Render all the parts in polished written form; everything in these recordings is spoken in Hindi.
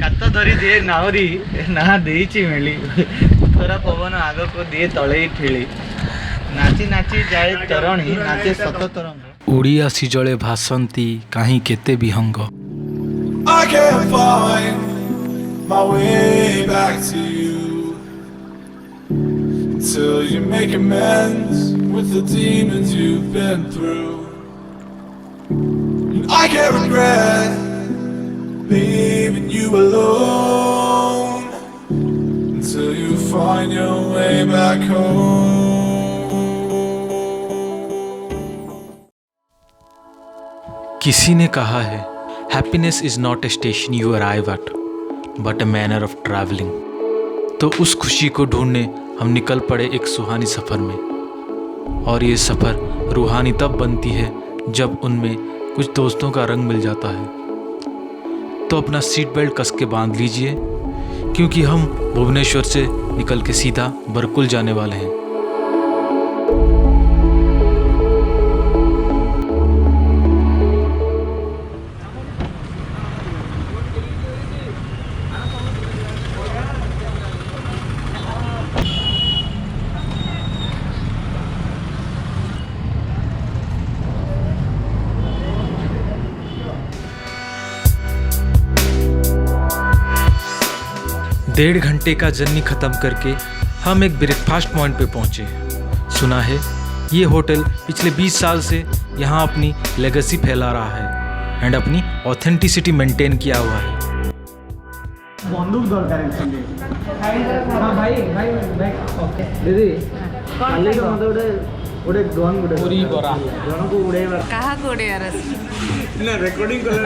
କାତ ଧରି ଦିଏ ନାଉରି ନା ଦେଇଛି ମେଳି ଉତ୍ତର ପବନ ଆଗକୁ ଦିଏ ତଳେଇ ଠେଳି ନାଚି ନାଚି ଯାଏ ତରଣୀ ନାଚେ ସତ ତରଙ୍ଗ ଉଡ଼ି ଆସି ଜଳେ ଭାସନ୍ତି କାହିଁ କେତେ ବିହଙ୍ଗ। I can't find my way back to you till you make amends with the demons you've been through. And I can't regret leaving you alone until you find your way back home. किसी ने कहा है happiness is not a station you arrive at but a manner of travelling. तो उस खुशी को ढूंढने हम निकल पड़े एक सुहानी सफ़र में। और ये सफ़र रूहानी तब बनती है जब उनमें कुछ दोस्तों का रंग मिल जाता है। तो अपना सीट बेल्ट कस के बांध लीजिए क्योंकि हम भुवनेश्वर से निकल के सीधा बरकुल जाने वाले हैं। डेढ़ घंटे का जर्नी ख़त्म करके हम एक ब्रेकफास्ट पॉइंट पे पहुँचे। सुना है ये होटल पिछले 20 साल से यहाँ अपनी लेगेसी फैला रहा है एंड अपनी ऑथेंटिसिटी मेंटेन किया हुआ है। बंदूक दरकार हाँ भाई भाई भाई ओके दीदी काले के मतलब उड़े गन उड़े पूरी बरा गन को उड़ेवा कहाँ को उड़ेवा ना रिकॉर्डिंग कर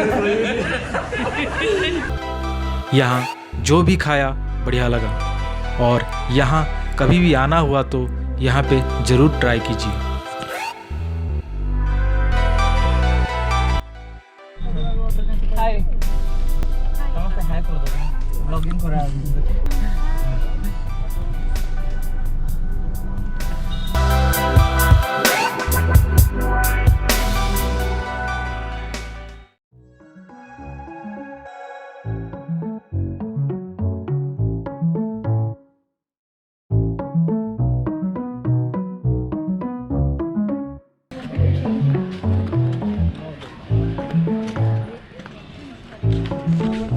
यहाँ जो भी खाया बढ़िया लगा और यहाँ कभी भी आना हुआ तो यहाँ पे ज़रूर ट्राई कीजिए। हाय कहाँ पे है कर दो लॉगिन करा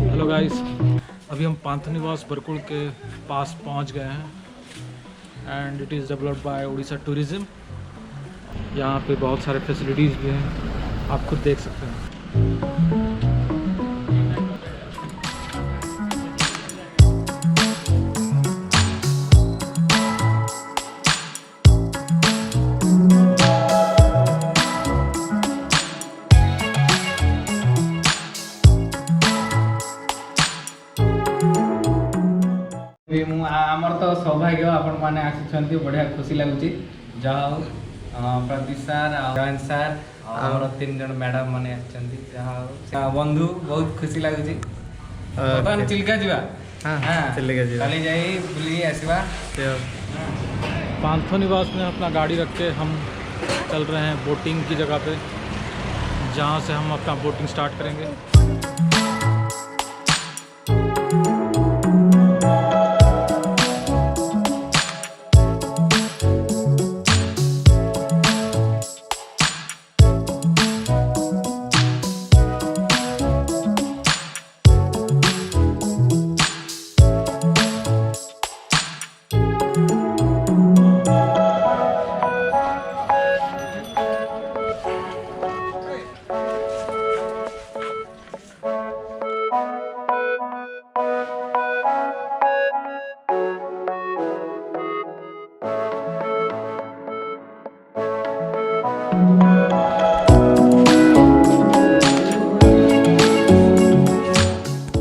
हेलो गाइस, अभी हम पांथनिवास बरकुल के पास पहुंच गए हैं and it is developed by Orissa tourism. यहाँ पे बहुत सारे फैसिलिटीज़ भी हैं, आप खुद देख सकते हैं। आमर तो सौभाग्य आपण मैंने आसी बढ़िया खुशी लगुच जहाँ प्रदीप सार जयंत सार और 3 जन मैडम मैंने जहाँ बंधु बहुत खुशी लगुच बर्तमान चिल्का जावा चली जाई बुली आसवा। पांथनिवास में अपना गाड़ी रख के हम चल रहे हैं बोटिंग की जगह पे, जहाँ से हम अपना बोटिंग स्टार्ट करेंगे।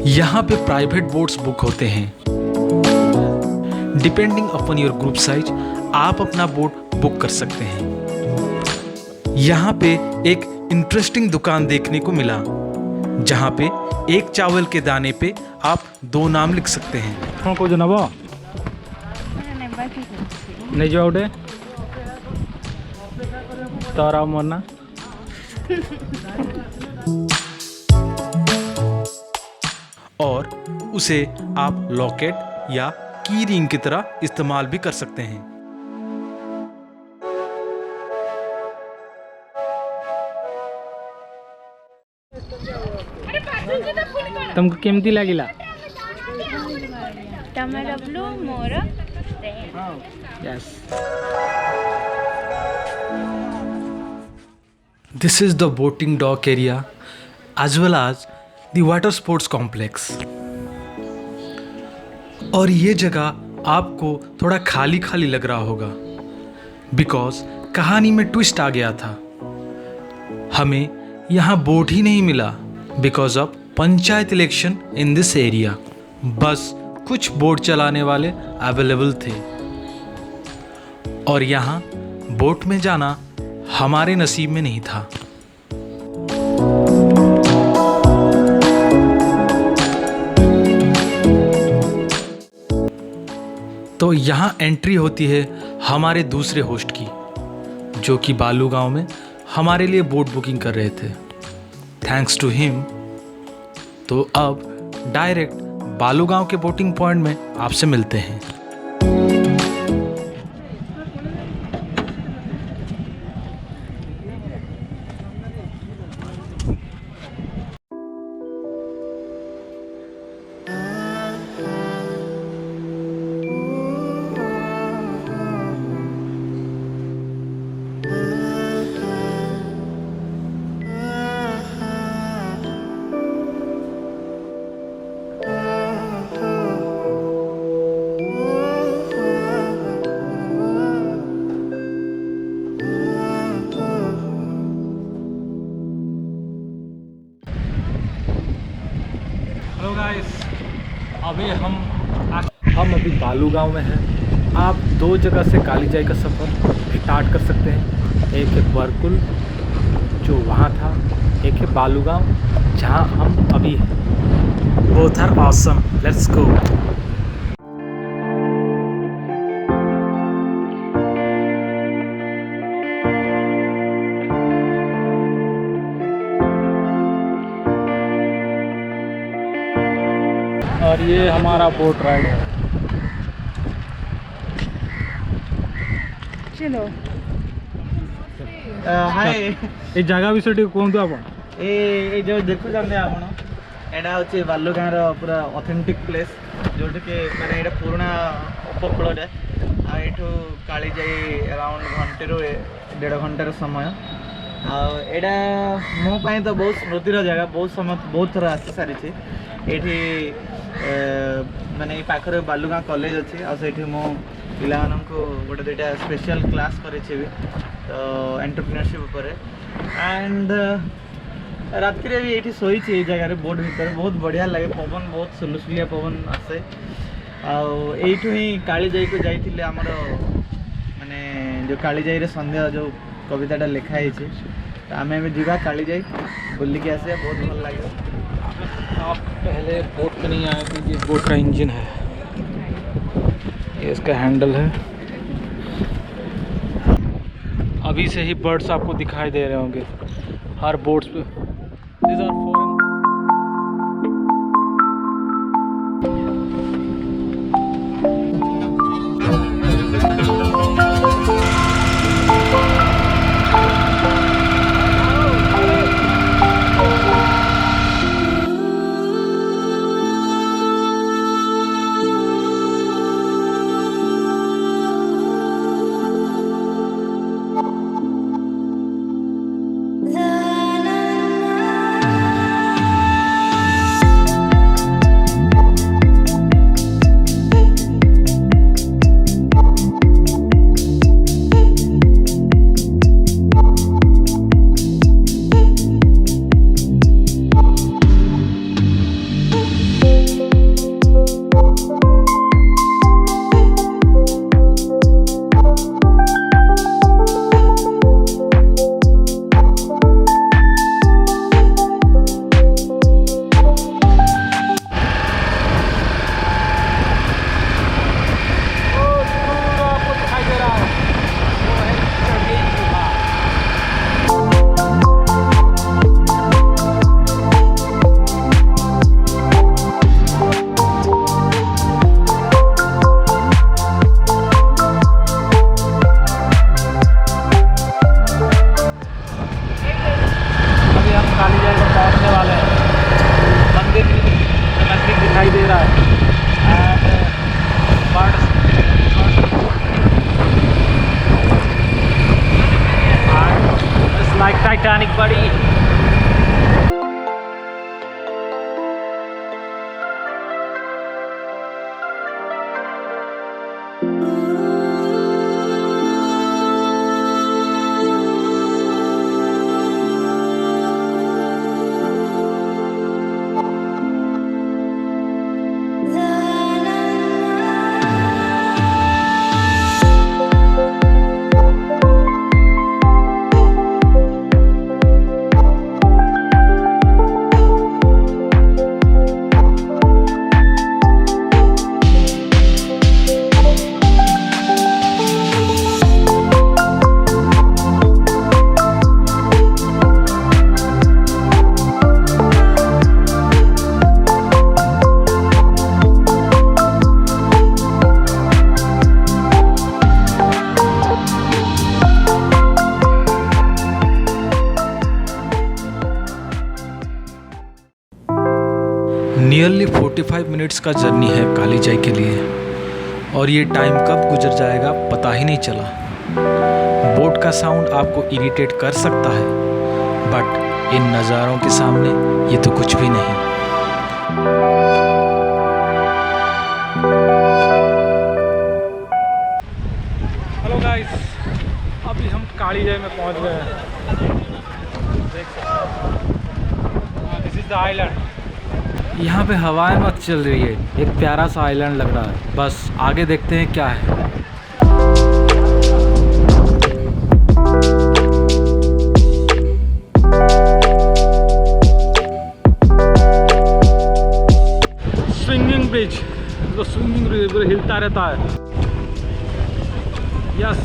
यहाँ पे प्राइवेट बोट्स बुक होते हैं। Depending upon your group size आप अपना बोट बुक कर सकते हैं। यहाँ पे एक इंटरेस्टिंग दुकान देखने को मिला जहाँ पे एक चावल के दाने पे आप 2 नाम लिख सकते हैं। कौन को जनाब नहीं जाओ डे तारा मरना। और उसे आप लॉकेट या की रिंग की तरह इस्तेमाल भी कर सकते हैं। तुमको केमती लगिला? Tomato blue more yes. This is the boating dock area as well as the water sports complex. और ये जगह आपको थोड़ा खाली खाली लग रहा होगा बिकॉज कहानी में ट्विस्ट आ गया था। हमें यहाँ बोट ही नहीं मिला because of panchayat election in this area. बस कुछ बोट चलाने वाले अवेलेबल थे और यहाँ बोट में जाना हमारे नसीब में नहीं था। तो यहाँ एंट्री होती है हमारे दूसरे होस्ट की, जो कि बालू गांव में हमारे लिए बोट बुकिंग कर रहे थे। Thanks to him. तो अब डायरेक्ट बालू गांव के बोटिंग पॉइंट में आपसे मिलते हैं। हेलो गाइस, हम अभी बालू गांव में हैं। आप दो जगह से कालीजाई का सफ़र स्टार्ट कर सकते हैं। एक है बरकुल जो वहाँ था, एक है बालू गांव जहाँ हम अभी हैं। Both are awesome, let's go. और ये हमारा बोट राइड है। चलो हाय ये जगह विषय टी कहतु आप। ए जो देखुଛନ୍ତି ଆପଣ ଏଇଟା ହେଉଛି ବାଲୁଗାଁର ପୁରା ଅଥେଣ୍ଟିକ୍ ପ୍ଲେସ୍ ଯେଉଁଠିକି ମାନେ ଏଇଟା ପୁରୁଣା ଉପକୂଳଟେ ଆଉ ଏଇଠୁ କାଳିଜାଇ ଆରାଉଣ୍ଡ ଘଣ୍ଟେରୁ 1.5 ଘଣ୍ଟାର ସମୟ। ଆଉ ଏଇଟା ମୋ ପାଇଁ ତ ବହୁତ ସ୍ମୃତିର ଜାଗା, ବହୁତ ସମୟ ବହୁତ ଥର ଆସି ସାରିଛି। ଏଇଠି ମାନେ ଏଇ ପାଖରେ ବାଲୁଗାଁ କଲେଜ ଅଛି ଆଉ ସେଇଠି ମୁଁ ପିଲାମାନଙ୍କୁ ଗୋଟେ ଦୁଇଟା ସ୍ପେଶାଲ କ୍ଲାସ୍ କରିଛି ବି ତ ଏଣ୍ଟରପ୍ରିନରସିପ୍ ଉପରେ। ଆଣ୍ଡ ରାତିରେ ବି ଏଇଠି ଶୋଇଛି ଏଇ ଜାଗାରେ ବୋଟ୍ ଭିତରେ, ବହୁତ ବଢ଼ିଆ ଲାଗେ। ପବନ ବହୁତ ସୁଲୁସୁଲିଆ ପବନ ଆସେ। ଆଉ ଏଇଠୁ ହିଁ କାଳିଜାଇକୁ ଯାଇଥିଲେ ଆମର ମାନେ ଯେଉଁ କାଳିଜାଇରେ ସନ୍ଧ୍ୟା ଯେଉଁ କବିତାଟା ଲେଖା ହେଇଛି। ତ ଆମେ ଏବେ ଯିବା କାଳିଜାଇ ବୁଲିକି ଆସିବା, ବହୁତ ଭଲ ଲାଗିବ। आप पहले बोट पे नहीं आए थे। ये बोट का इंजन है, ये इसका हैंडल है। अभी से ही बर्ड्स आपको दिखाई दे रहे होंगे हर बोट्स पे। These are foreign। 45 मिनट्स का जर्नी है कालीजाई के लिए, और ये टाइम कब गुजर जाएगा पता ही नहीं चला। बोट का साउंड आपको इरिटेट कर सकता है, बट इन नज़ारों के सामने ये तो कुछ भी नहीं। हेलो गाइस, अभी हम कालीजाई में पहुंच गए हैं। This is the island. यहाँ पे हवाएं मत चल रही है, एक प्यारा सा आइलैंड लग रहा है। बस आगे देखते हैं क्या है। स्विंगिंग ब्रिज, तो स्विंगिंग ब्रिज हिलता रहता है। यस,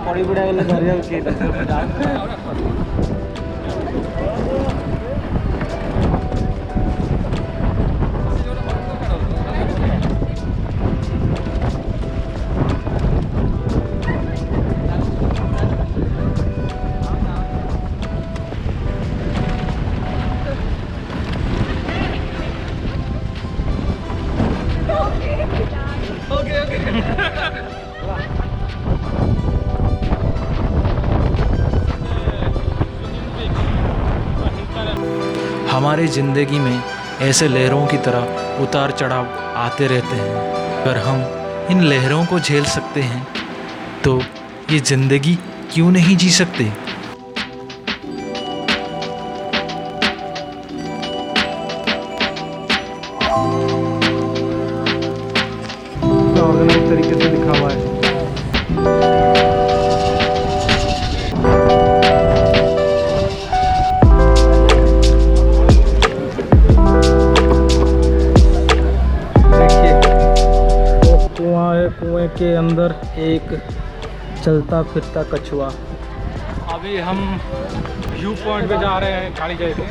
पड़ी बुढ़ा गले धरिया हमारे ज़िंदगी में ऐसे लहरों की तरह उतार चढ़ाव आते रहते हैं। अगर हम इन लहरों को झेल सकते हैं तो ये ज़िंदगी क्यों नहीं जी सकते। ऑर्गेनाइज तरीके से लिखा हुआ है। कुएं के अंदर एक चलता फिरता कछुआ। अभी हम व्यू पॉइंट पे जा रहे हैं कालीजाई के।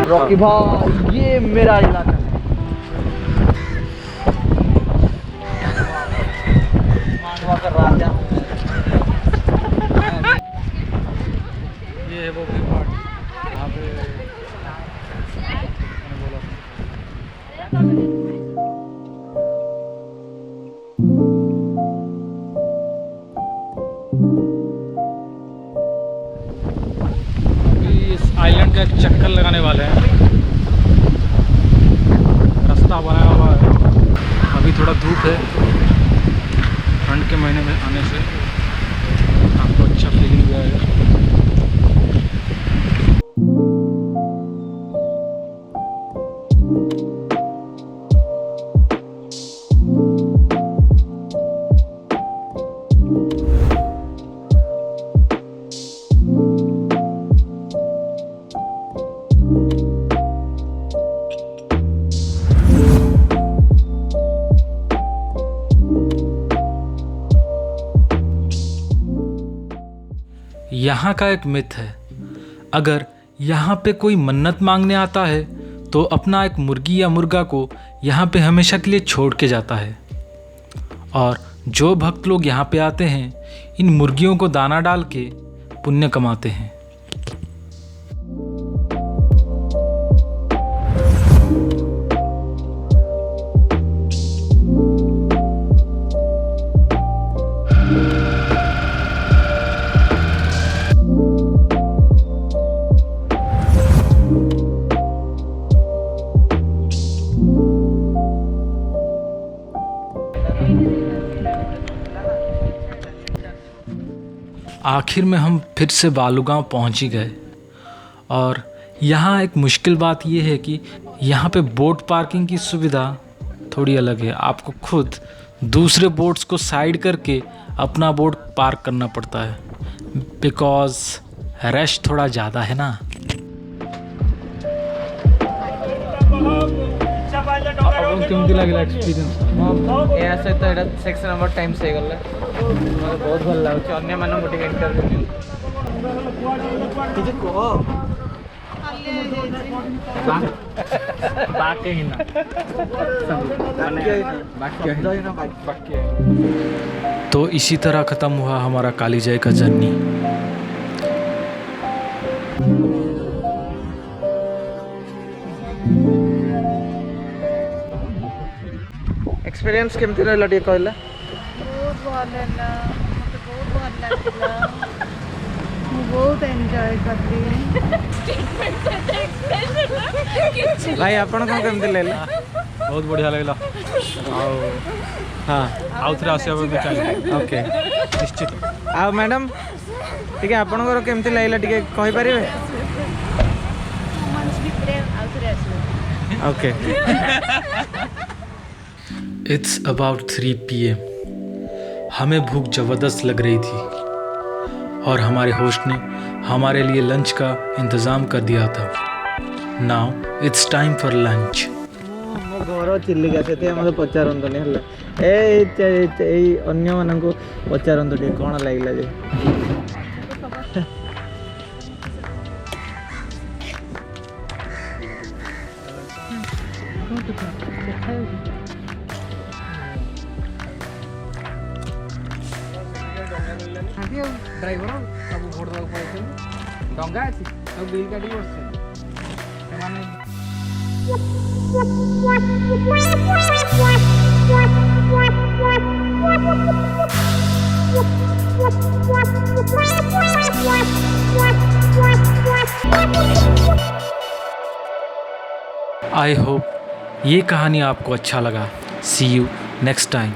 रॉकी भाई, ये मेरा इलाका है। मांडवा का राजा। ये है वो व्यू पॉइंट यहाँ पे मैंने बोला। अभी इस आइलैंड का एक चक्कर लगाने वाले हैं। रास्ता बनाया हुआ है। अभी थोड़ा धूप है, ठंड के महीने में आने से आपको अच्छा फीलिंग भी आएगा। यहाँ का एक मिथ है, अगर यहाँ पे कोई मन्नत मांगने आता है तो अपना एक मुर्गी या मुर्गा को यहाँ पे हमेशा के लिए छोड़ के जाता है। और जो भक्त लोग यहाँ पे आते हैं इन मुर्गियों को दाना डाल के पुण्य कमाते हैं। आखिर में हम फिर से बालूगांव पहुंच ही गए। और यहाँ एक मुश्किल बात यह है कि यहाँ पे बोट पार्किंग की सुविधा थोड़ी अलग है। आपको खुद दूसरे बोट्स को साइड करके अपना बोट पार्क करना पड़ता है, बिकॉज रश थोड़ा ज़्यादा है ना। केमती लागला एक्सपीरियंस या सहित एटा सेक्स नंबर टाइम्स हे गला मते बहुत भल लागछ अन्य मानन गोटे इंटरव्यू न्यू किछ को बाके ही ना बाकी तो इसी तरह ख़त्म हुआ हमारा कालीजाई का जर्नी। एक्सपीरियंस केमती रहला टे कहला बहुत भल है मत बहुत भल लागला मु बहुत एंजॉय करली भाई आपण को केमती लागला बहुत बढ़िया लगला हां आउ थरे आसिया भी चाहिए ओके निश्चित। आ मैडम ठीक है आपण को केमती लागला टिके कहि परिबे मंच भितरे आउथरे आसलो ओके It's about 3 PM। हमें भूख ज़बरदस्त लग रही थी और हमारे होस्ट ने हमारे लिए लंच का इंतज़ाम कर दिया था। Now it's time for lunch। मो घर चिल्लिका से मत पचारतु नहीं ए अन्य मान को पचारतु टे कौन लगला जे ड्राइवर सब भोट दवा पड़े डंगा अच्छी सब बिल काटी बसছে आई होप ये कहानी आपको अच्छा लगा। सी यू नेक्स्ट टाइम।